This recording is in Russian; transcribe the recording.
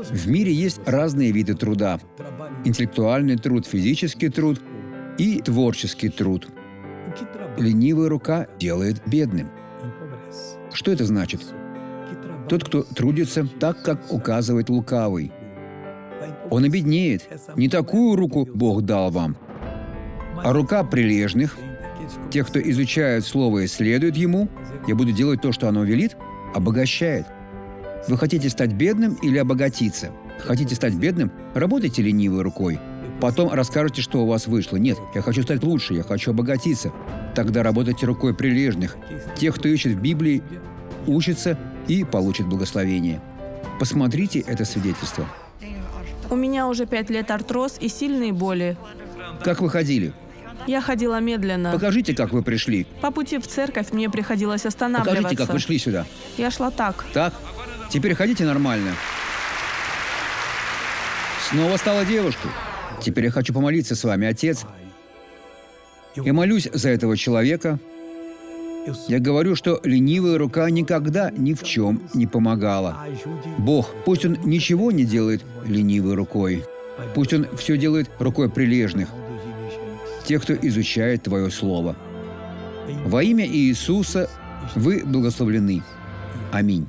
В мире есть разные виды труда. Интеллектуальный труд, физический труд и творческий труд. Ленивая рука делает бедным. Что это значит? Тот, кто трудится так, как указывает лукавый. Он обеднеет. Не такую руку Бог дал вам. А рука прилежных, тех, кто изучает Слово и следует Ему, я буду делать то, что оно велит, обогащает. Вы хотите стать бедным или обогатиться? Хотите стать бедным? Работайте ленивой рукой. Потом расскажете, что у вас вышло. Нет, я хочу стать лучше, я хочу обогатиться. Тогда работайте рукой прилежных, тех, кто ищет в Библии, учится и получит благословение. Посмотрите это свидетельство. У меня уже 5 лет артроз и сильные боли. Как вы ходили? Я ходила медленно. Покажите, как вы пришли. По пути в церковь мне приходилось останавливаться. Покажите, как вы шли сюда. Я шла так. Так? Теперь ходите нормально. Снова стала девушкой. Теперь я хочу помолиться с вами, Отец. Я молюсь за этого человека. Я говорю, что ленивая рука никогда ни в чем не помогала. Бог, пусть Он ничего не делает ленивой рукой. Пусть Он все делает рукой прилежных, тех, кто изучает Твое Слово. Во имя Иисуса вы благословлены. Аминь.